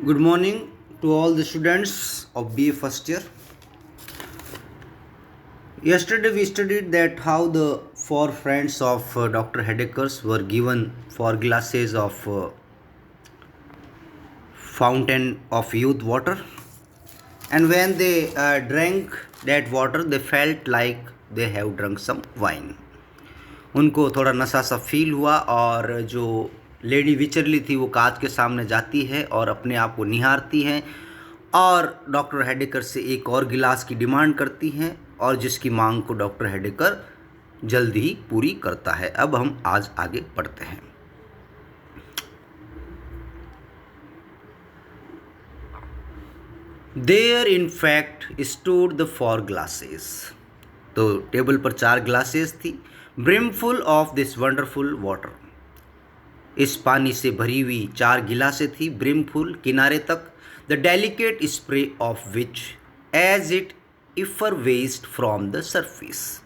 Good morning to all the students of BA first year. Yesterday we studied that how the four friends of Dr. Hedeker's were given 4 glasses of fountain of youth water, and when they drank that water they felt like they have drunk some wine. उनको थोड़ा नशा सा feel हुआ और जो lady विचरली थी वो कांच के सामने जाती है और अपने आप को निहारती हैं और डॉक्टर हेडेकर से एक और गिलास की डिमांड करती हैं और जिसकी मांग को डॉक्टर हेडेकर जल्दी ही पूरी करता है। अब हम आज आगे पढ़ते हैं। There in fact stood the 4 glasses. तो टेबल पर 4 ग्लासेस थी। Brimful of this wonderful water. इस पानी से भरी हुई 4 गिलासें थी, ब्रिमफुल किनारे तक। The delicate spray of which as it effervesced from the surface.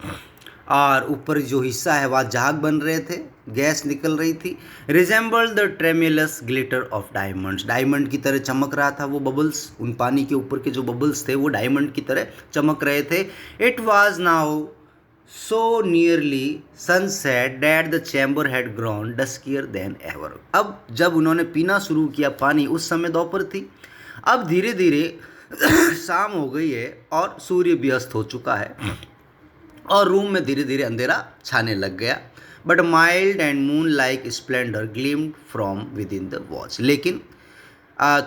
और ऊपर जो हिस्सा है वह झाग बन रहे थे, गैस निकल रही थी। Resembled the tremulous glitter of diamonds. Diamond की तरह चमक रहा था वो बबल्स, उन पानी के ऊपर के जो बबल्स थे वो डायमंड की तरह चमक रहे थे। It was now so nearly sunset that the chamber had grown duskier than ever। अब जब उन्होंने पीना शुरू किया पानी, उस समय दोपहर थी, अब धीरे धीरे शाम हो गई है और सूर्य भी अस्त हो चुका है और रूम में धीरे धीरे अंधेरा छाने लग गया। But mild and moon like Splendor gleamed from with in the watch. लेकिन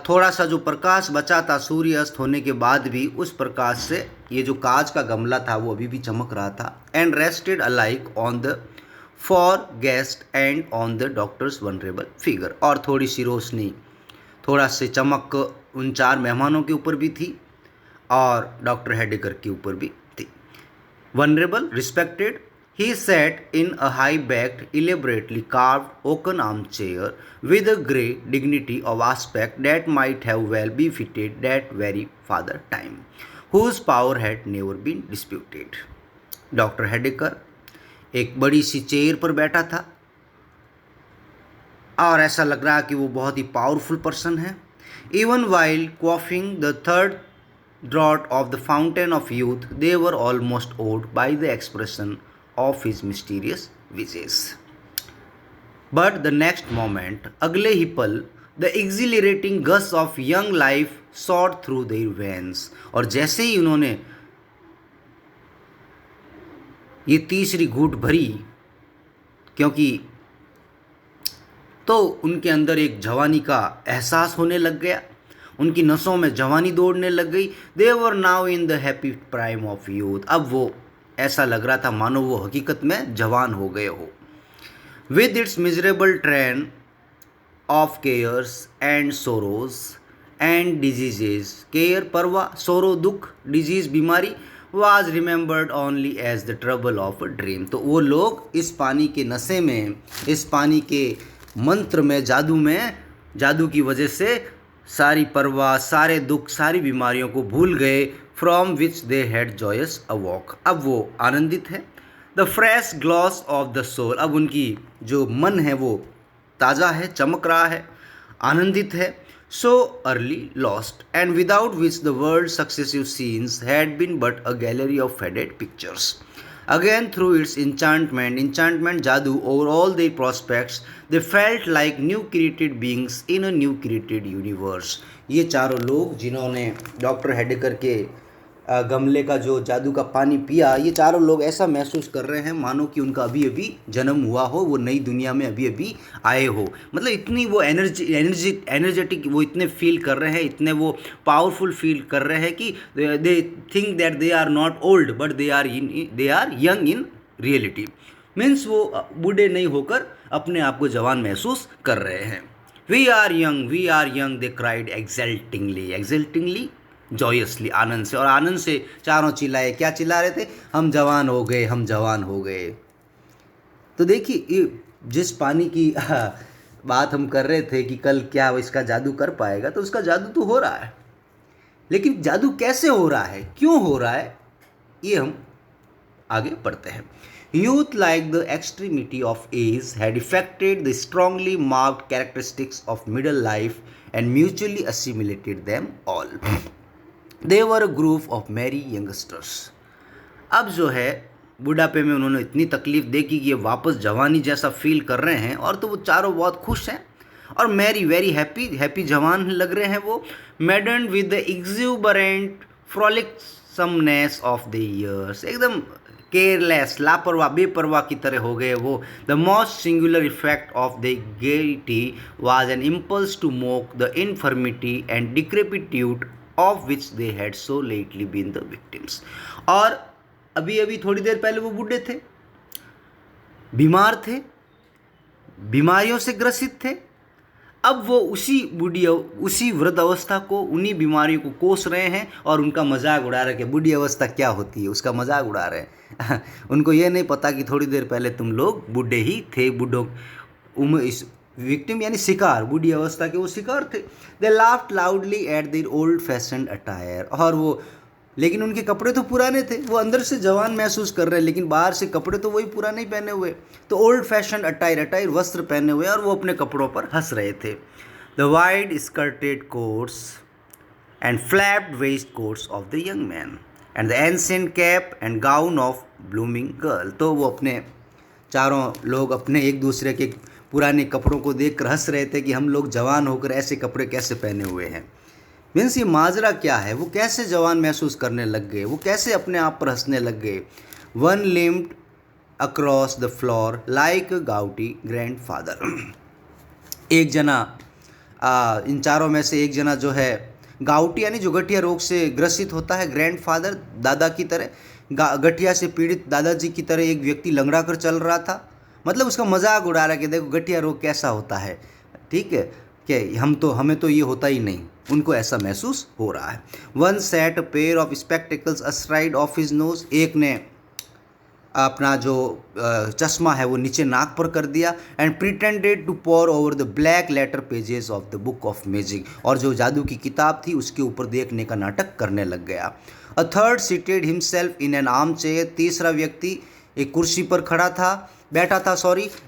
थोड़ा सा जो प्रकाश बचा था सूर्य अस्त होने के बाद भी, उस प्रकाश से ये जो कांच का गमला था वो अभी भी चमक रहा था। And rested alike on the 4 guest and on the doctors vulnerable figure. और थोड़ी सी रोशनी, थोड़ा से चमक उन 4 मेहमानों के ऊपर भी थी और डॉक्टर हेडेकर के ऊपर भी थी। Vulnerable, respected. He sat in a high-backed, elaborately carved oaken armchair with a grey dignity of aspect that might have well befitted that very father time, whose power had never been disputed। Doctor Heidegger एक बड़ी सी chair पर बैठा था और ऐसा लग रहा कि वो बहुत ही पावरफुल पर्सन है। Even while quaffing the third draught of the fountain of youth, they were almost awed by the expression of his mysterious wishes। But the next moment, अगले ही पल, the exhilarating gush of young life shot through their veins। और जैसे ही उन्होंने ये तीसरी घूंट भरी, क्योंकि तो उनके अंदर एक जवानी का एहसास होने लग गया, उनकी नसों में जवानी दौड़ने लग गई। They were now in the happy prime of youth। अब वो ऐसा लग रहा था मानो वो हकीकत में जवान हो गए हो। With its miserable train of cares and sorrows and diseases. Care परवा, सोरो दुख, डिजीज बीमारी, was remembered only as the trouble of a dream. तो वो लोग इस पानी के नशे में, इस पानी के मंत्र में, जादू की वजह से सारी परवाह, सारे दुख, सारी बीमारियों को भूल गए। From which they had joys a walk. अब वो आनंदित है। The fresh gloss of the soul. अब उनकी जो मन है वो ताज़ा है, चमक रहा है, आनंदित है। So early lost and without which the world successive scenes had been but a gallery of faded pictures. Again through its enchantment जादू, over all their prospects, they felt like new created beings in a new created universe। ये चारों लोग जिन्होंने doctor Heidegger के गमले का जो जादू का पानी पिया, ये चारों लोग ऐसा महसूस कर रहे हैं मानो कि उनका अभी अभी जन्म हुआ हो, वो नई दुनिया में अभी अभी आए हो। मतलब इतनी वो एनर्जेटिक वो इतने फील कर रहे हैं, इतने वो पावरफुल फील कर रहे हैं कि they think that they are not old but they are young in reality. Means वो बूढ़े नहीं होकर अपने आप को जवान महसूस कर रहे हैं। We are young they cried exultingly joyously, आनंद से। और आनंद से चारों चिल्लाए। क्या चिल्ला रहे थे? हम जवान हो गए, हम जवान हो गए। तो देखिए, ये जिस पानी की बात हम कर रहे थे कि कल क्या इसका जादू कर पाएगा, तो उसका जादू तो हो रहा है, लेकिन जादू कैसे हो रहा है, क्यों हो रहा है, ये हम आगे पढ़ते हैं। Youth, like the extremity of age, had affected the strongly marked characteristics of middle life and mutually assimilated them all. They were a group of merry youngsters. अब जो है बुढ़ापे में उन्होंने इतनी तकलीफ देखी कि ये वापस जवानी जैसा फील कर रहे हैं, और तो वो चारों बहुत खुश हैं और मैरी वेरी हैप्पी हैप्पी जवान लग रहे हैं वो, maiden with the exuberant frolicsomeness of the years, एकदम केयरलेस लापरवाह बेपरवाह की तरह हो गए वो. The most singular effect of the gaiety was an impulse to mock the infirmity and decrepitude of which they had so lately been the victims. और अभी अभी थोड़ी देर पहले वो बूढ़े थे, बीमार थे, बीमारियों से ग्रसित थे, अब वो उसी वृद्ध अवस्था को, उन्हीं बीमारियों को कोस रहे हैं और उनका मजाक उड़ा रहे हैं. बूढ़ी अवस्था क्या होती है उसका मजाक उड़ा रहे हैं. उनको ये नहीं पता कि थोड़ी देर पहले तुम लोग बूढ़े ही थे, बूढ़ों इस विक्टिम यानी शिकार, बूढ़ी अवस्था के वो शिकार थे. They laughed loudly at their old fashion attire, और वो, लेकिन उनके कपड़े तो पुराने थे, वो अंदर से जवान महसूस कर रहे हैं लेकिन बाहर से कपड़े तो वही पुराने ही पहने हुए. तो ओल्ड फैशन अटायर वस्त्र पहने हुए और वो अपने कपड़ों पर हंस रहे थे. The wide skirted coats and flapped waistcoats of the young man and the ancient cap and gown of blooming girl. तो वो अपने चारों लोग अपने एक दूसरे के पुराने कपड़ों को देखकर हंस रहे थे कि हम लोग जवान होकर ऐसे कपड़े कैसे पहने हुए हैं. मीन्स ये माजरा क्या है, वो कैसे जवान महसूस करने लग गए, वो कैसे अपने आप पर हंसने लग गए. One limped across the floor like gouty grandfather. एक जना इन चारों में से एक जना जो है गाउटी यानी जो गठिया रोग से ग्रसित होता है, ग्रैंड फादर दादा की तरह, गठिया से पीड़ित दादाजी की तरह एक व्यक्ति लंगड़ा कर चल रहा था. मतलब उसका मजाक उड़ा रहा है कि देखो गठिया रोग कैसा होता है, ठीक है, कि हमें तो ये होता ही नहीं, उनको ऐसा महसूस हो रहा है. One set a pair of spectacles astride of his nose, एक ने अपना जो चश्मा है वो नीचे नाक पर कर दिया. And pretended to pore over the black letter pages of the book of magic, और जो जादू की किताब थी उसके ऊपर देखने का नाटक करने लग गया. A third seated himself in an arm chair, तीसरा व्यक्ति एक कुर्सी पर बैठा था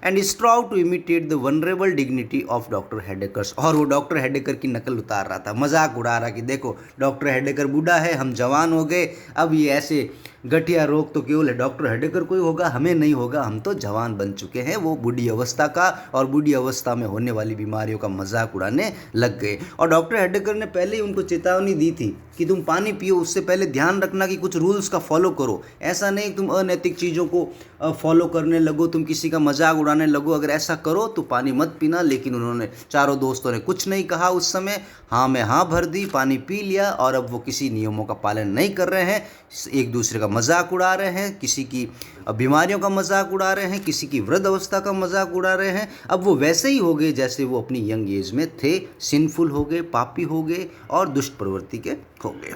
and strove to imitate the venerable dignity of doctor Heidegger's, और वो डॉक्टर हेडेकर की नकल उतार रहा था, मजाक उड़ा रहा कि देखो डॉक्टर हेडेकर बूढ़ा है, हम जवान हो गए, अब ये ऐसे गठिया रोग तो केवल डॉक्टर हेडेकर को ही होगा, हमें नहीं होगा, हम तो जवान बन चुके हैं. वो बूढ़ी अवस्था का और बूढ़ी अवस्था में होने वाली बीमारियों का मजाक उड़ाने लग गए. और डॉक्टर हेडेकर ने पहले ही उनको चेतावनी दी थी कि तुम पानी पियो, उससे पहले ध्यान रखना कि कुछ रूल्स का फॉलो करो, ऐसा नहीं तुम अनैतिक चीज़ों को फॉलो करने लगो, तुम किसी का मजाक उड़ाने लगो, अगर ऐसा करो तो पानी मत पीना. लेकिन उन्होंने, चारों दोस्तों ने कुछ नहीं कहा उस समय, हाँ में हाँ भर दी, पानी पी लिया, और अब वो किसी नियमों का पालन नहीं कर रहे हैं, एक दूसरे का मजाक उड़ा रहे हैं, किसी की बीमारियों का मजाक उड़ा रहे हैं, किसी की वृद्ध अवस्था का मजाक उड़ा रहे हैं. अब वो वैसे ही हो गए जैसे वो अपनी यंग एज में थे, सिंफुल हो गए, पापी हो गए और दुष्ट प्रवृत्ति के हो गए.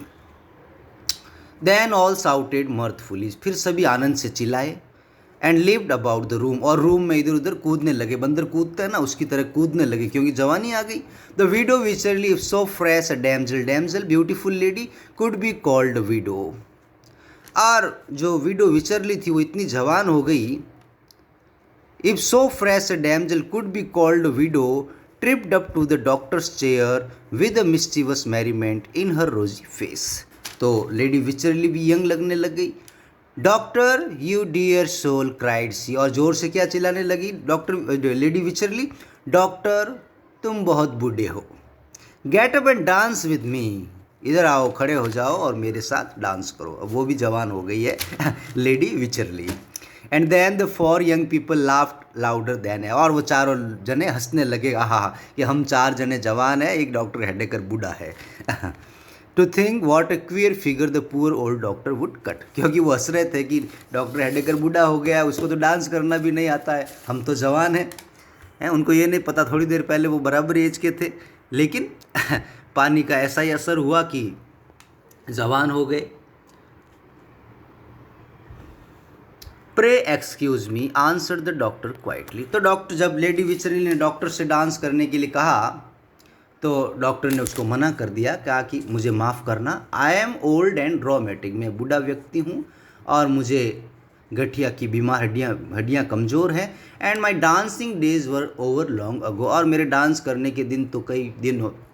देन ऑल साउटेड मर्थफुली, फिर सभी आनंद से चिल्लाए. And lived about the room, और रूम में इधर उधर कूदने लगे, बंदर कूदते हैं ना उसकी तरह कूदने लगे, क्योंकि जवानी आ गई. The widow Wycherly if so fresh a damsel beautiful lady could be called widow, और जो विडो विचरली थी वो इतनी जवान हो गई. If so fresh a damsel could be called widow tripped up to the doctor's chair with a mischievous merriment in her rosy face. तो lady विचरली भी यंग लगने लग गई. Doctor you dear soul cried she, और जोर से क्या चिल्लाने लगी डॉक्टर लेडी विचरली, डॉक्टर तुम बहुत बूढ़े हो, get up and dance with मी, इधर आओ, खड़े हो जाओ और मेरे साथ डांस करो. अब वो भी जवान हो गई है lady Wycherly. And then the four young people laughed louder then, और वो चारों जने हंसने लगे, आहा कि हम चार जने जवान हैं, एक डॉक्टर हेडेकर बूढ़ा है. To think what a queer figure the poor old doctor would cut, क्योंकि वो हंस रहे थे कि डॉक्टर हेडेकर बूढ़ा हो गया, उसको तो डांस करना भी नहीं आता है, हम तो जवान हैं. उनको ये नहीं पता थोड़ी देर पहले वो बराबर एज के थे, लेकिन पानी का ऐसा ही असर हुआ कि जवान हो गए. Pray excuse me answer the doctor quietly, तो डॉक्टर, जब लेडी विचरली ने डॉक्टर से डांस करने के लिए कहा तो डॉक्टर ने उसको मना कर दिया, कहा कि मुझे माफ़ करना, I am old and dramatic, मैं बूढ़ा व्यक्ति हूँ और मुझे गठिया की बीमार हड्डियाँ कमज़ोर हैं। And my dancing days were over long ago, और मेरे डांस करने के दिन तो कई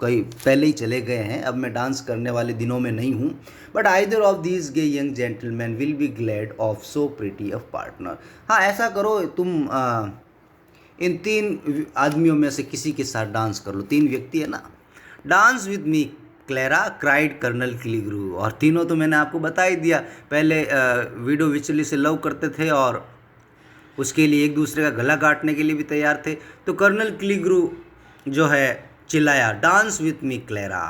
पहले ही चले गए हैं, अब मैं डांस करने वाले दिनों में नहीं हूँ। But either of these gay young gentleman will be glad of so pretty of partner. हाँ, ऐसा करो तुम इन 3 आदमियों में से किसी के साथ डांस कर लो, 3 व्यक्ति है ना। Dance with me Clara cried colonel Killigrew. और तीनों तो मैंने आपको बता ही दिया, पहले वीडो विचली से लव करते थे और उसके लिए एक दूसरे का गला काटने के लिए भी तैयार थे। तो कर्नल क्लीग्रू जो है चिल्लाया, dance with me Clara,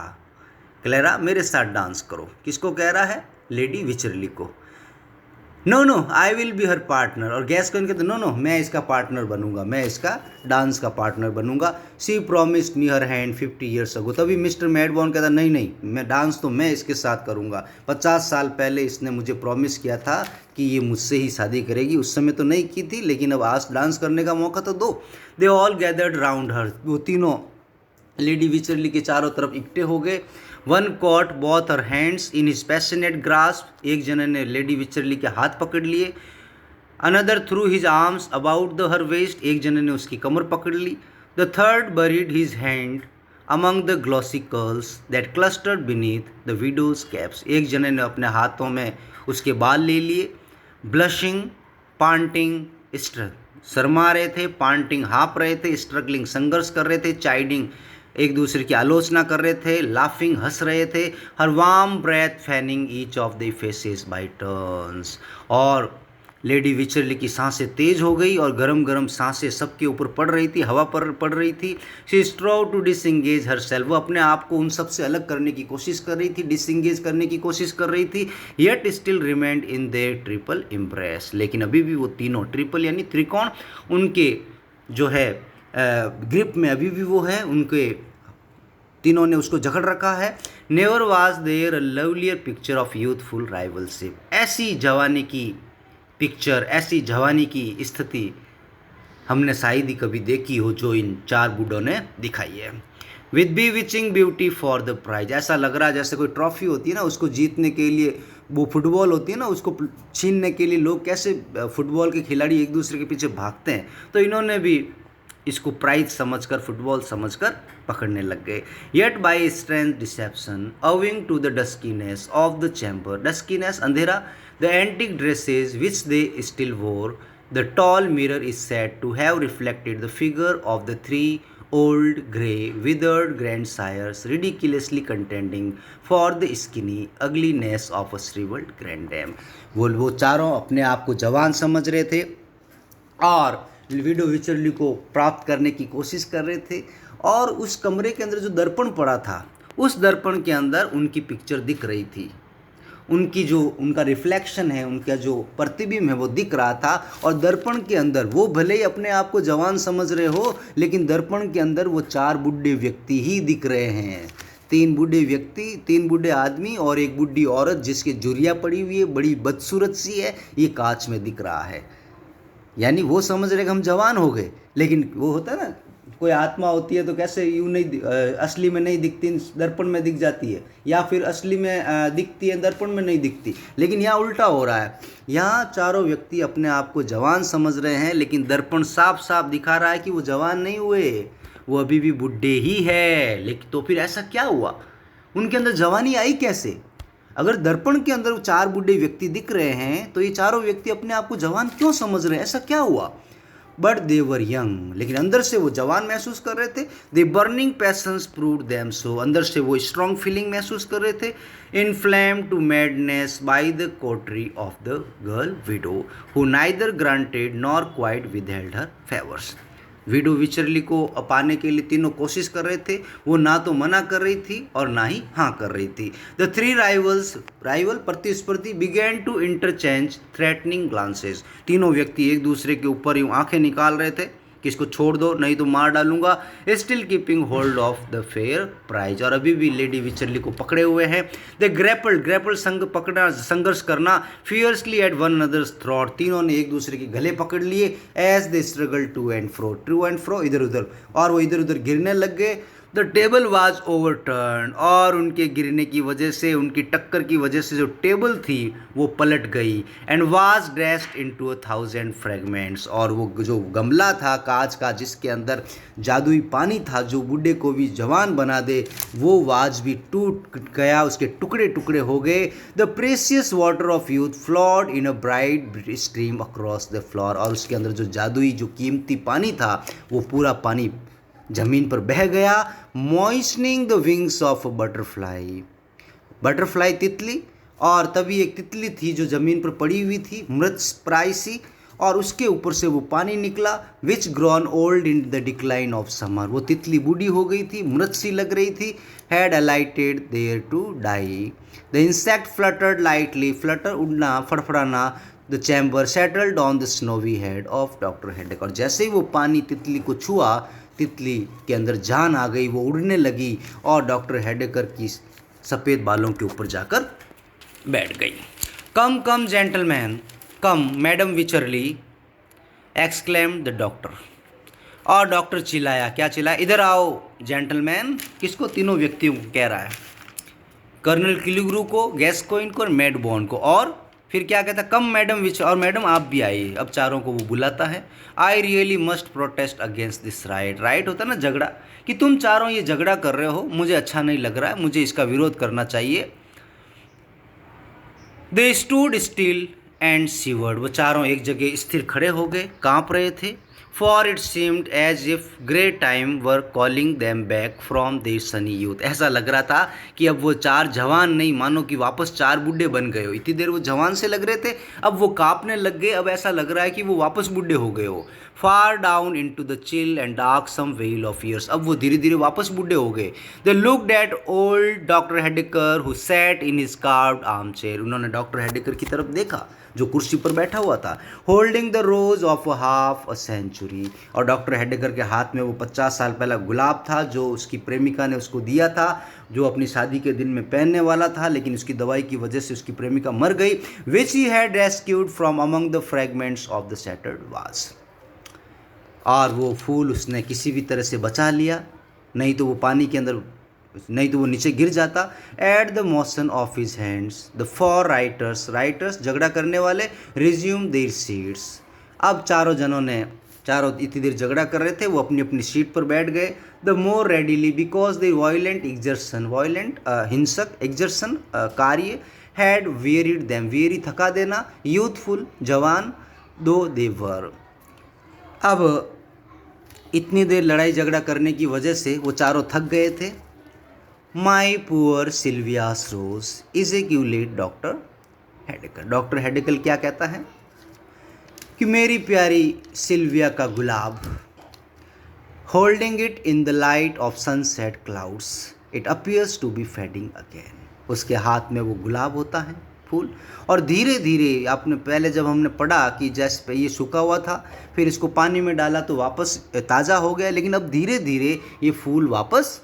Clara मेरे साथ डांस करो। किसको कह रहा है? लेडी विचरली को। No no I will be her partner. और गैस्कन कहते नो नो मैं इसका पार्टनर बनूंगा, मैं इसका डांस का पार्टनर बनूंगा। She promised me her hand 50 years ago. तभी मिस्टर मैडबॉर्न कहता नहीं नहीं, मैं डांस तो मैं इसके साथ करूंगा। 50 साल पहले इसने मुझे प्रॉमिस किया था कि ये मुझसे ही शादी करेगी। उस समय तो नहीं की थी, लेकिन अब आज डांस करने का मौका तो दो। दे ऑल गैदर्ड राउंड हर। वो तीनों लेडी विचरली के चारों तरफ इकट्ठे हो गए। One caught both her hands in his passionate grasp. एक जने ने लेडी विचरली के हाथ पकड़ लिए। Another threw his arms about the her waist. एक जने ने उसकी कमर पकड़ ली। The third buried his hand among the glossy curls that clustered beneath the widow's caps. एक जने ने अपने हाथों में उसके बाल ले लिए। ब्लशिंग पांटिंग शर्मा रहे थे, पांटिंग हाँप रहे थे, स्ट्रगलिंग संघर्ष कर रहे थे, चाइडिंग एक दूसरे की आलोचना कर रहे थे, लाफिंग हंस रहे थे, her warm breath fanning each of the faces by turns. और लेडी विचरली की सांसें तेज हो गई और गरम गरम सांसें सबके ऊपर पड़ रही थी, हवा पर पड़ रही थी। She strove to disengage herself. वो अपने आप को उन सब से अलग करने की कोशिश कर रही थी, डिसंगेज करने की कोशिश कर रही थी। Yet still remained in their triple impress. लेकिन अभी भी वो तीनों ट्रिपल यानी त्रिकोण उनके जो है ग्रिप में अभी भी वो है, उनके तीनों ने उसको जकड़ रखा है। Never was there a lovelier picture of youthful rivalship. ऐसी जवानी की पिक्चर, ऐसी जवानी की स्थिति हमने शायद ही कभी देखी हो जो इन 4 बूढ़ों ने दिखाई है। With bewitching beauty for the prize. ऐसा लग रहा है जैसे कोई ट्रॉफी होती है ना, उसको जीतने के लिए, वो फुटबॉल होती है ना, उसको छीनने के लिए लोग कैसे फुटबॉल के खिलाड़ी एक दूसरे के पीछे भागते हैं, तो इन्होंने भी इसको प्राइज समझकर, फुटबॉल समझकर पकड़ने लग गए। Yet by strength deception owing to the duskiness of the chamber. Duskiness अंधेरा। The antique dresses which they still wore. The tall mirror is said to have reflected the figure of the 3 old grey withered grandsires ridiculously contending for the skinny ugliness of a shriveled granddam। वो चारों अपने आप को जवान समझ रहे थे और विडो विचरली को प्राप्त करने की कोशिश कर रहे थे। और उस कमरे के अंदर जो दर्पण पड़ा था, उस दर्पण के अंदर उनकी पिक्चर दिख रही थी, उनकी जो उनका रिफ्लेक्शन है, उनका जो प्रतिबिंब है वो दिख रहा था। और दर्पण के अंदर वो भले ही अपने आप को जवान समझ रहे हो, लेकिन दर्पण के अंदर वो 4 बूढ़े व्यक्ति ही दिख रहे हैं। 3 बूढ़े व्यक्ति, 3 बूढ़े आदमी और एक बूढ़ी औरत जिसकी जुरिया पड़ी हुई है, बड़ी बदसूरत सी है, ये कांच में दिख रहा है। यानी वो समझ रहे कि हम जवान हो गए, लेकिन वो होता है ना, कोई आत्मा होती है तो कैसे यूँ नहीं असली में नहीं दिखती, दर्पण में दिख जाती है, या फिर असली में दिखती है दर्पण में नहीं दिखती। लेकिन यहाँ उल्टा हो रहा है, यहाँ चारों व्यक्ति अपने आप को जवान समझ रहे हैं, लेकिन दर्पण साफ साफ दिखा रहा है कि वो जवान नहीं हुए, वो अभी भी बुढ़े ही है। लेकिन तो फिर ऐसा क्या हुआ, उनके अंदर जवानी आई कैसे? अगर दर्पण के अंदर 4 बूढ़े व्यक्ति दिख रहे हैं तो ये चारों व्यक्ति अपने आप को जवान क्यों समझ रहे हैं, ऐसा क्या हुआ? बट दे वर यंग, लेकिन अंदर से वो जवान महसूस कर रहे थे। Their burning passions proved them so, अंदर से वो स्ट्रॉन्ग फीलिंग महसूस कर रहे थे। Inflamed to madness by the coquetry of the girl widow who neither granted nor quite withheld her favours. Widow Wycherly को पाने के लिए तीनों कोशिश कर रहे थे, वो ना तो मना कर रही थी और ना ही हाँ कर रही थी। द 3 राइवल प्रतिस्पर्धी began to interchange threatening glances. तीनों व्यक्ति एक दूसरे के ऊपर यूँ आंखें निकाल रहे थे कि इसको छोड़ दो नहीं तो मार डालूंगा। Still keeping hold of the fair prize, और अभी भी लेडी विचरली को पकड़े हुए हैं। द ग्रैपल संग पकड़ना, संघर्ष करना। Fiercely at one another's throat, तीनों ने एक दूसरे के गले पकड़ लिए। As they struggle to and fro इधर उधर, और वो इधर उधर गिरने लग गए। द टेबल वाज ओवरटर्न, और उनके गिरने की वजह से, उनकी टक्कर की वजह से जो टेबल थी वो पलट गई। And was dashed into 1,000 fragments, और वो जो गमला था कांच का जिसके अंदर जादुई पानी था जो बूढ़े को भी जवान बना दे, वो वाज भी टूट गया, उसके टुकड़े टुकड़े हो गए। The precious water of youth flawed in a bright stream across the floor, और उसके अंदर जो जादुई जो कीमती पानी था वो पूरा पानी जमीन पर बह गया। Moistening the wings of a butterfly, butterfly तितली, और तभी एक तितली थी जो जमीन पर पड़ी हुई थी मृत प्राय सी, और उसके ऊपर से वो पानी निकला। Which grown old in the decline of summer, वो तितली बूढ़ी हो गई थी, मृत सी लग रही थी। Had alighted there to die, the insect fluttered lightly, flutter उड़ना फड़फड़ाना। The chamber settled on the snowy head of doctor Heidegger, जैसे ही वो पानी तितली को छुआ तितली के अंदर जान आ गई, वो उड़ने लगी और डॉक्टर हेडेकर की सफ़ेद बालों के ऊपर जाकर बैठ गई। Come come gentleman come madam Wycherly, exclaimed the doctor, और डॉक्टर चिल्लाया, क्या चिल्लाया, इधर आओ जेंटलमैन। किसको? तीनों व्यक्तियों को कह रहा है, कर्नल किलिग्रू को, गैस्कोइन को और मैडबॉर्न को। और फिर क्या कहता है, कम मैडम विच, और मैडम आप भी आइए। अब चारों को वो बुलाता है। I really must protest against this right, right होता है ना झगड़ा, कि तुम चारों ये झगड़ा कर रहे हो, मुझे अच्छा नहीं लग रहा है, मुझे इसका विरोध करना चाहिए। They stood still and seaward, वो चारों एक जगह स्थिर खड़े हो गए, कांप रहे थे। For it seemed as if great time were calling them back from their sunny youth, ऐसा लग रहा था कि अब वो चार जवान नहीं, मानो कि वापस चार बूढ़े बन गए हो। इतनी देर वो जवान से लग रहे थे, अब वो कांपने लग गए, अब ऐसा लग रहा है कि वो वापस बूढ़े हो गए हो। Far down into the chill and dark some well of years, अब वो धीरे धीरे वापस बूढ़े हो गए। They looked at old doctor Heidegger who sat in his carved arm chair, उन्होंने डॉक्टर हेडेकर की तरफ देखा जो कुर्सी पर बैठा हुआ था। Holding the rose of half a century, और डॉक्टर हेडेकर के हाथ में वो 50 साल पहला गुलाब था जो उसकी प्रेमिका ने उसको दिया था, जो अपनी शादी के दिन में पहनने वाला था, लेकिन उसकी दवाई की वजह से उसकी प्रेमिका मर गई। Which he had rescued from among the fragments of the shattered vase, और वो फूल उसने किसी भी तरह से बचा लिया, नहीं तो वो पानी के अंदर, नहीं तो वो नीचे गिर जाता। At the motion of his hands the four writers, writers झगड़ा करने वाले, रिज्यूम देयर सीट्स, अब चारों जनों ने, चारों इतनी देर झगड़ा कर रहे थे, वो अपनी अपनी सीट पर बैठ गए। The more readily because the violent exertion, violent हिंसक एग्जर्सन कार्य, हैड वेरिड दैम, वेरी थका देना, यूथफुल जवान, दो दे वर, अब इतनी देर लड़ाई झगड़ा करने की वजह से वो चारों थक गए थे। My poor Sylvia's rose is accurate doctor Heidegger, doctor Heidegger क्या कहता है कि मेरी प्यारी सिल्विया का गुलाब, holding it in the light of sunset clouds it appears to be fading again, उसके हाथ में वो गुलाब होता है फूल, और धीरे धीरे, आपने पहले जब हमने पढ़ा कि जैसे ये सूखा हुआ था, फिर इसको पानी में डाला तो वापस ताज़ा हो गया, लेकिन अब धीरे धीरे ये फूल वापस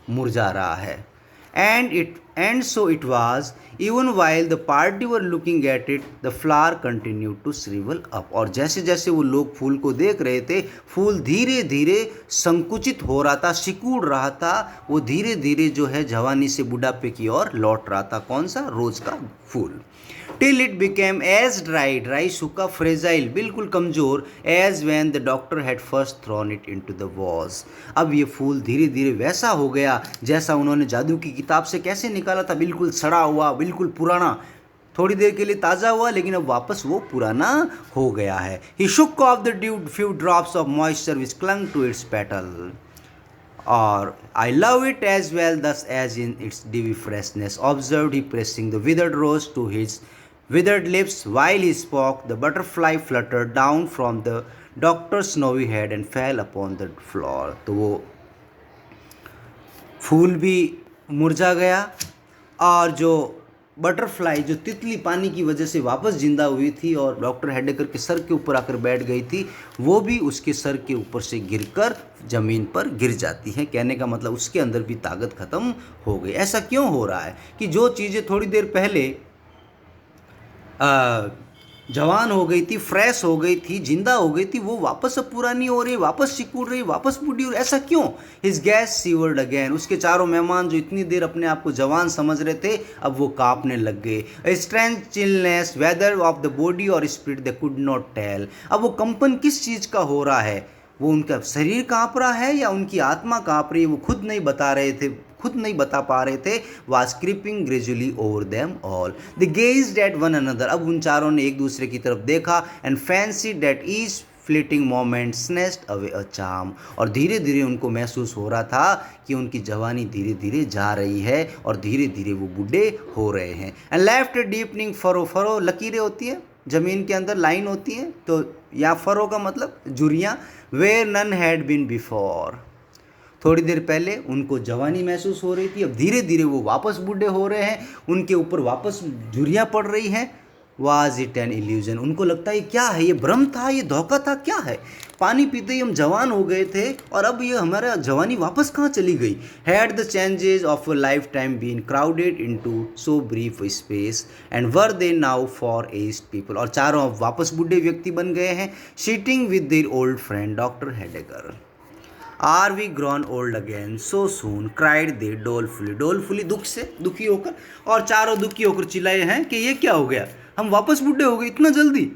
मुरझा रहा है। And so it was even while the party were looking at it the flower continue to shrivel up, और जैसे जैसे वो लोग फूल को देख रहे थे, फूल धीरे धीरे संकुचित हो रहा था, सिकुड़ रहा था, वो धीरे धीरे जो है जवानी से बुढ़ापे की ओर लौट रहा था। कौन सा? रोज का फूल। Till it became as dry, dry सूखा, फ्रेजाइल बिल्कुल कमज़ोर, as when the doctor had first thrown it into the vase, अब ये फूल धीरे धीरे वैसा हो गया जैसा उन्होंने जादू की किताब से कैसे निकाला था, बिल्कुल सड़ा हुआ, बिल्कुल पुराना, थोड़ी देर के लिए ताज़ा हुआ लेकिन अब वापस वो पुराना हो गया है। He shook off the dew few drops of moisture which clung to its petal, और I love it as well thus as in its dewy freshness, observed he pressing the withered rose to his withered lips while he spoke. The butterfly fluttered down from the doctor's snowy head and fell upon the floor. तो वो फूल भी मुरझा गया, और जो butterfly, जो तितली पानी की वजह से वापस जिंदा हुई थी और डॉक्टर हेडेकर के सर के ऊपर आकर बैठ गई थी, वो भी उसके सर के ऊपर से गिरकर ज़मीन पर गिर जाती हैं। कहने का मतलब उसके अंदर भी ताकत ख़त्म हो गई। ऐसा क्यों हो रहा है कि जो चीज़ें थोड़ी देर पहले जवान हो गई थी, फ्रेश हो गई थी, जिंदा हो गई थी, वो वापस अब पुरानी हो रही, वापस सिकुड़ रही, वापस बूढ़ी हो रही, ऐसा क्यों? His gas seaward again. उसके चारों मेहमान जो इतनी देर अपने आप को जवान समझ रहे थे, अब वो कांपने लग गए। A strange chilliness whether of the body or spirit they could not tell. अब वो कंपन किस चीज़ का हो रहा है, वो उनका शरीर कांप रहा है या उनकी आत्मा कांप रही है, वो खुद नहीं बता रहे थे, खुद नहीं बता पा रहे थे। was creeping gradually over them all. They gazed at one another. अब उन चारों ने एक दूसरे की तरफ देखा and fancied that each fleeting moment snatched away a charm. और धीरे धीरे उनको महसूस हो रहा था कि उनकी जवानी धीरे धीरे जा रही है और धीरे धीरे वो बूढ़े हो रहे हैं। And left a deepening furrow. Furrow लकीरें होती हैं जमीन के अंदर, लाइन होती हैं, तो या फरो का मतलब झुर्रियाँ, where none had been before. थोड़ी देर पहले उनको जवानी महसूस हो रही थी, अब धीरे धीरे वो वापस बूढ़े हो रहे हैं, उनके ऊपर वापस झुर्रियाँ पड़ रही हैं। Was it an illusion? उनको लगता है ये क्या है, ये भ्रम था, ये धोखा था, क्या है? पानी पीते ही हम जवान हो गए थे और अब ये हमारा जवानी वापस कहाँ चली गई? Had the changes of a life time been crowded into so brief space and were they now four aged people? और चारों अब वापस बूढ़े व्यक्ति बन गए हैं, sitting with their old friend doctor Heidegger. Are we grown old again so soon? Cried they dolefully. Dolefully दुख से दुखी होकर, और चारों दुखी होकर चिल्लाए हैं कि ये क्या हो गया, हम वापस बूढ़े हो गए इतना जल्दी,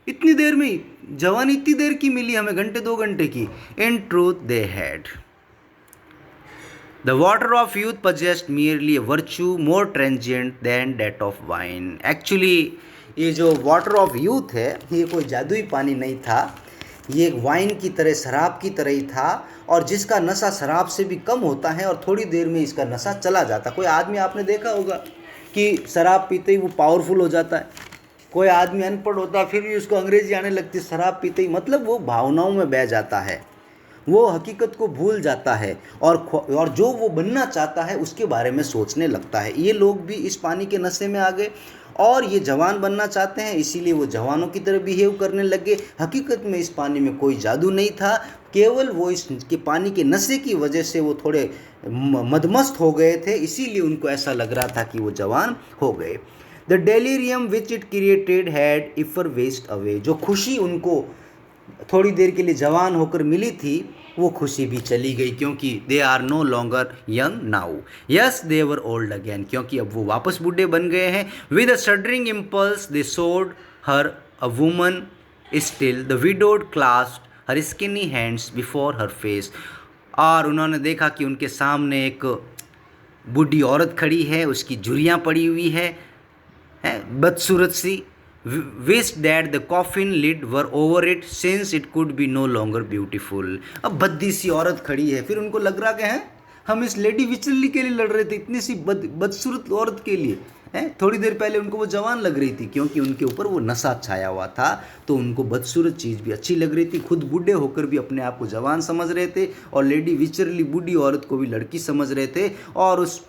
इतनी देर में ही? जवानी इतनी देर की मिली हमें, घंटे 2 घंटे की। In truth they had the water of youth possessed merely a virtue more transient than that of wine. Actually ये जो वाटर ऑफ यूथ है, ये कोई जादुई पानी नहीं था, ये एक वाइन की तरह, शराब की तरह ही था, और जिसका नशा शराब से भी कम होता है और थोड़ी देर में इसका नशा चला जाता। कोई आदमी आपने देखा होगा कि शराब पीते ही वो पावरफुल हो जाता है, कोई आदमी अनपढ़ होता है फिर भी उसको अंग्रेजी आने लगती है शराब पीते ही, मतलब वो भावनाओं में बह जाता है, वो हकीकत को भूल जाता है और जो वो बनना चाहता है उसके बारे में सोचने लगता है। ये लोग भी इस पानी के नशे में आ गए और ये जवान बनना चाहते हैं, इसीलिए वो जवानों की तरह बिहेव करने लगे। हकीकत में इस पानी में कोई जादू नहीं था, केवल वो इसके पानी के नशे की वजह से वो थोड़े मदमस्त हो गए थे, इसीलिए उनको ऐसा लग रहा था कि वो जवान हो गए। The delirium which it created had effervesced away. जो खुशी उनको थोड़ी देर के लिए जवान होकर मिली थी, वो खुशी भी चली गई, क्योंकि they are no longer young now. Yes they were old again, क्योंकि अब वो वापस बूढ़े बन गए हैं। With a shuddering impulse they showed her a woman still the widowed clasped her skinny hands before her face. और उन्होंने देखा कि उनके सामने एक बूढ़ी औरत खड़ी है, उसकी झुर्रियाँ पड़ी हुई है बदसूरत सी। wished that the coffin lid were over it since it could be no longer beautiful। अब भद्दी सी औरत खड़ी है, फिर उनको लग रहा कि हैं हम इस लेडी विचरली के लिए लड़ रहे थे, इतनी सी बदसूरत औरत के लिए हैं। थोड़ी देर पहले उनको वो जवान लग रही थी, क्योंकि उनके ऊपर वो नशा छाया हुआ था, तो उनको बदसूरत चीज़ भी अच्छी लग रही थी। खुद बूढ़े होकर भी अपने आप को जवान समझ रहे थे और लेडी विचरली बूढ़ी औरत को भी लड़की समझ रहे थे, और उस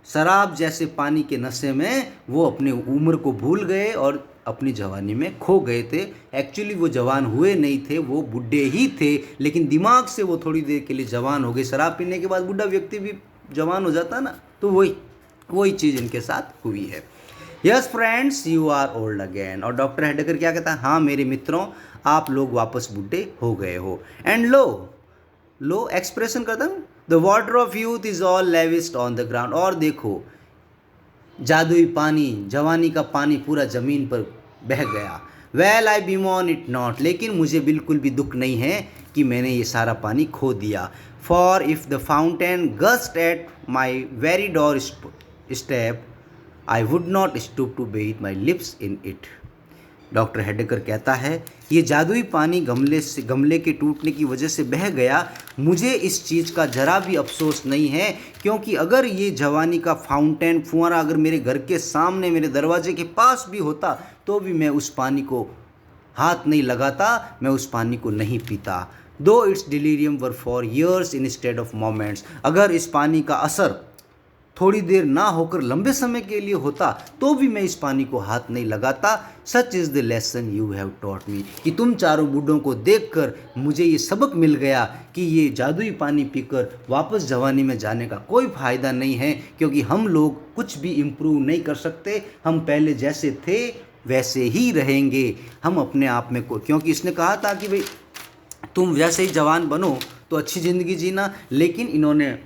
शराब जैसे पानी के नशे में वो अपने उम्र को भूल गए और अपनी जवानी में खो गए थे। एक्चुअली वो जवान हुए नहीं थे, वो बूढ़े ही थे, लेकिन दिमाग से वो थोड़ी देर के लिए जवान हो गए। शराब पीने के बाद बूढ़ा व्यक्ति भी जवान हो जाता ना, तो वही चीज़ इनके साथ हुई है। Yes friends you are old again. और डॉक्टर हेडेगर क्या कहता है, हाँ मेरे मित्रों आप लोग वापस बूढ़े हो गए हो। एंड लो एक्सप्रेशन करता हूँ, the water of youth is all lavished on the ground. और देखो जादुई पानी, जवानी का पानी पूरा ज़मीन पर बह गया। वेल आई बीमॉन इट नॉट, लेकिन मुझे बिल्कुल भी दुख नहीं है कि मैंने ये सारा पानी खो दिया। For if the fountain gushed at my very doorstep I would not stoop to bathe my lips in it. Doctor Heidegger कहता है ये जादुई पानी गमले के टूटने की वजह से बह गया, मुझे इस चीज़ का ज़रा भी अफसोस नहीं है, क्योंकि अगर ये जवानी का फाउंटेन फुहारा अगर मेरे घर के सामने मेरे दरवाजे के पास भी होता तो भी मैं उस पानी को हाथ नहीं लगाता, मैं उस पानी को नहीं पीता। दो it's delirium were for years instead of moments. अगर इस पानी का असर थोड़ी देर ना होकर लंबे समय के लिए होता तो भी मैं इस पानी को हाथ नहीं लगाता। Such is the lesson you have taught me, कि तुम चारों बूढ़ों को देखकर मुझे ये सबक मिल गया कि ये जादुई पानी पीकर वापस जवानी में जाने का कोई फ़ायदा नहीं है, क्योंकि हम लोग कुछ भी इम्प्रूव नहीं कर सकते, हम पहले जैसे थे वैसे ही रहेंगे हम अपने आप में को, क्योंकि इसने कहा था कि भाई तुम वैसे ही जवान बनो तो अच्छी ज़िंदगी जीना। लेकिन इन्होंने,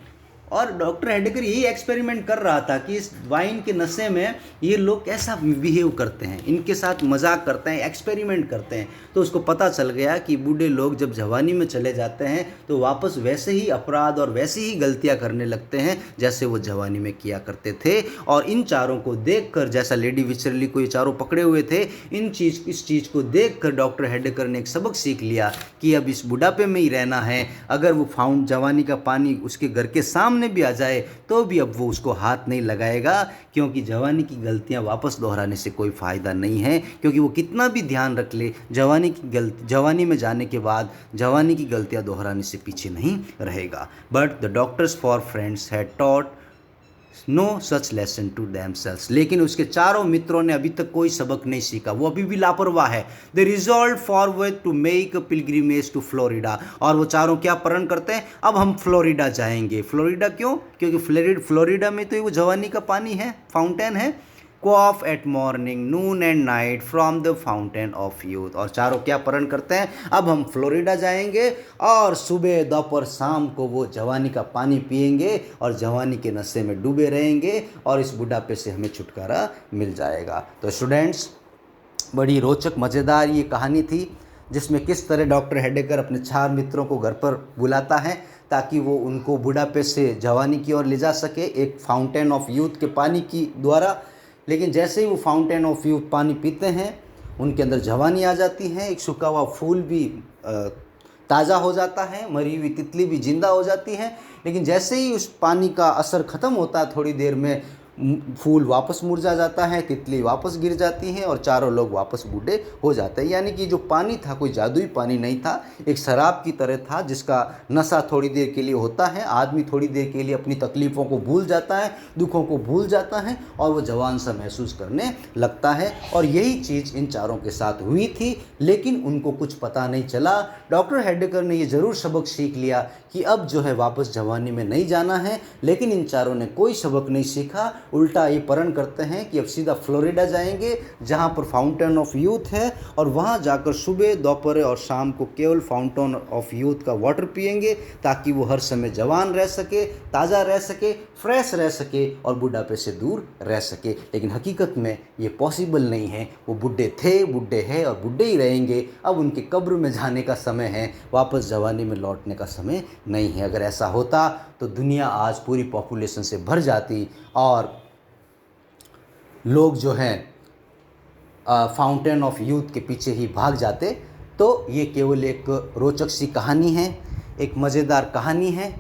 और डॉक्टर हेडेकर यही एक्सपेरिमेंट कर रहा था कि इस वाइन के नशे में ये लोग कैसा बिहेव करते हैं, इनके साथ मजाक करते हैं, एक्सपेरिमेंट करते हैं। तो उसको पता चल गया कि बूढ़े लोग जब जवानी में चले जाते हैं तो वापस वैसे ही अपराध और वैसी ही गलतियां करने लगते हैं जैसे वो जवानी में किया करते थे। और इन चारों को देखकर, जैसा लेडी विचरली को ये चारों पकड़े हुए थे, इस चीज़ को देखकर डॉक्टर हेडेकर ने एक सबक सीख लिया कि अब इस बुढ़ापे में ही रहना है। अगर वो जवानी का पानी उसके घर के सामने भी आ जाए तो भी अब वो उसको हाथ नहीं लगाएगा, क्योंकि जवानी की गलतियां वापस दोहराने से कोई फ़ायदा नहीं है। क्योंकि वो कितना भी ध्यान रख ले, जवानी में जाने के बाद जवानी की गलतियां दोहराने से पीछे नहीं रहेगा। But the doctor's four friends had taught no such lesson to themselves. लेकिन उसके चारों मित्रों ने अभी तक कोई सबक नहीं सीखा, वो अभी भी लापरवाह है। They resolve forward to make a pilgrimage to Florida. और वो चारों क्या प्रण करते हैं, अब हम फ्लोरिडा जाएंगे। फ्लोरिडा क्यों? क्योंकि फ्लोरिडा में तो वो जवानी का पानी है, फाउंटेन है। quaff at morning, noon and night from the fountain of youth। और चारों क्या प्रण करते हैं, अब हम फ्लोरिडा जाएंगे और सुबह दोपहर शाम को वो जवानी का पानी पिएंगे और जवानी के नशे में डूबे रहेंगे और इस बुढ़ापे से हमें छुटकारा मिल जाएगा। तो स्टूडेंट्स, बड़ी रोचक मज़ेदार ये कहानी थी जिसमें किस तरह डॉक्टर हेडेकर अपने 4 मित्रों को घर पर बुलाता है ताकि वो उनको बुढ़ापे से जवानी की ओर ले जा सके एक फाउंटेन ऑफ यूथ के पानी की द्वारा। लेकिन जैसे ही वो फाउंटेन ऑफ यूथ पानी पीते हैं उनके अंदर जवानी आ जाती है, एक सूखा हुआ फूल भी ताज़ा हो जाता है, मरी हुई तितली भी जिंदा हो जाती है। लेकिन जैसे ही उस पानी का असर ख़त्म होता है थोड़ी देर में फूल वापस मुरझा जाता है, तितली वापस गिर जाती है और चारों लोग वापस बूढ़े हो जाते हैं। यानी कि जो पानी था कोई जादुई पानी नहीं था, एक शराब की तरह था जिसका नशा थोड़ी देर के लिए होता है। आदमी थोड़ी देर के लिए अपनी तकलीफ़ों को भूल जाता है, दुखों को भूल जाता है और वो जवान सा महसूस करने लगता है। और यही चीज़ इन चारों के साथ हुई थी, लेकिन उनको कुछ पता नहीं चला। डॉक्टर हेडेकर ने ये ज़रूर सबक सीख लिया कि अब जो है वापस जवानी में नहीं जाना है, लेकिन इन चारों ने कोई सबक नहीं सीखा, उल्टा ये प्रण करते हैं कि अब सीधा फ्लोरिडा जाएंगे जहाँ पर फाउंटेन ऑफ यूथ है और वहाँ जाकर सुबह दोपहर और शाम को केवल फाउंटेन ऑफ यूथ का वाटर पिएंगे ताकि वो हर समय जवान रह सके, ताज़ा रह सके, फ्रेश रह सके और बुढ़ापे से दूर रह सके। लेकिन हकीकत में ये पॉसिबल नहीं है। वो बुढ़े थे, बुढ़े हैं और बुढ़े ही रहेंगे। अब उनके कब्र में जाने का समय है, वापस जवानी में लौटने का समय नहीं है। अगर ऐसा होता तो दुनिया आज पूरी पॉपुलेशन से भर जाती और लोग जो हैं फाउंटेन ऑफ यूथ के पीछे ही भाग जाते। तो ये केवल एक रोचक सी कहानी है, एक मज़ेदार कहानी है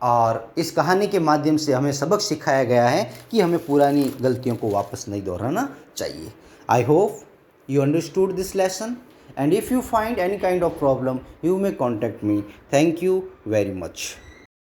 और इस कहानी के माध्यम से हमें सबक सिखाया गया है कि हमें पुरानी गलतियों को वापस नहीं दोहराना चाहिए। I hope you understood this lesson, and if you find any kind of problem you may contact me. Thank you very much.